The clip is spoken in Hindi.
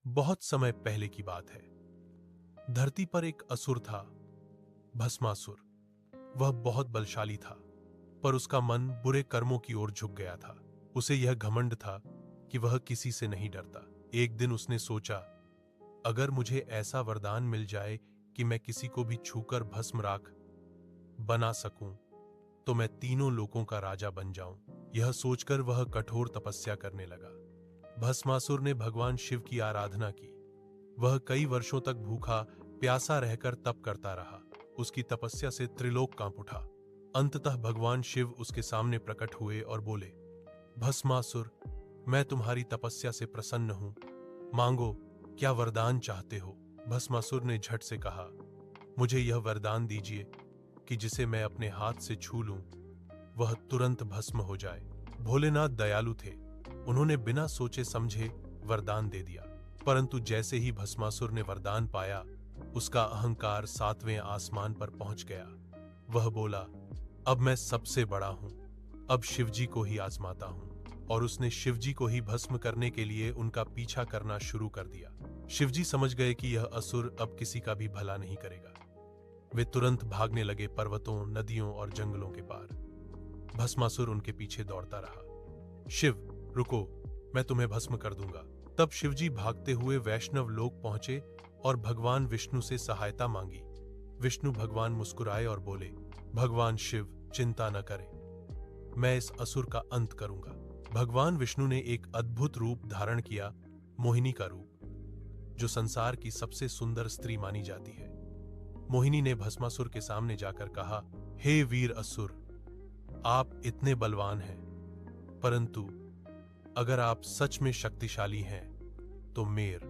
बहुत समय पहले की बात है। धरती पर एक असुर था, भस्मासुर। वह बहुत बलशाली था, पर उसका मन बुरे कर्मों की ओर झुक गया था। उसे यह घमंड था कि वह किसी से नहीं डरता। एक दिन उसने सोचा, अगर मुझे ऐसा वरदान मिल जाए कि मैं किसी को भी छूकर भस्म राख बना सकूं, तो मैं तीनों लोकों का राजा बन जाऊं। यह सोचकर वह कठोर तपस्या करने लगा। भस्मासुर ने भगवान शिव की आराधना की। वह कई वर्षों तक भूखा प्यासा रहकर तप करता रहा। उसकी तपस्या से त्रिलोक कांप उठा। अंततः भगवान शिव उसके सामने प्रकट हुए और बोले, भस्मासुर, मैं तुम्हारी तपस्या से प्रसन्न हूं। मांगो, क्या वरदान चाहते हो? भस्मासुर ने झट से कहा, मुझे यह वरदान दीजिए कि जिसे मैं अपने हाथ से छू लूं, वह तुरंत भस्म हो जाए। भोलेनाथ दयालु थे। उन्होंने बिना सोचे समझे वरदान दे दिया। परंतु जैसे ही भस्मासुर ने वरदान पाया, उसका अहंकार 7वें आसमान पर पहुंच गया। वह बोला, अब मैं सबसे बड़ा हूं, अब शिवजी को ही आजमाता हूं। और उसने शिवजी को ही भस्म करने के लिए उनका पीछा करना शुरू कर दिया। शिवजी समझ गए कि यह असुर अब किसी का भी भला नहीं करेगा। वे तुरंत भागने लगे पर्वतों, नदियों और जंगलों के पार। भस्मासुर उनके पीछे दौड़ता रहा। शिव, रुको, मैं तुम्हें भस्म कर दूंगा। तब शिवजी भागते हुए वैष्णव लोक पहुंचे और भगवान विष्णु से सहायता मांगी। विष्णु भगवान मुस्कुराए और बोले, भगवान शिव, चिंता न करें, मैं इस असुर का अंत करूंगा। भगवान विष्णु ने एक अद्भुत रूप धारण किया, मोहिनी का रूप, जो संसार की सबसे सुंदर स्त्री मानी जाती है। मोहिनी ने भस्मासुर के सामने जाकर कहा, हे वीर असुर, आप इतने बलवान हैं, परंतु अगर आप सच में शक्तिशाली हैं तो मेर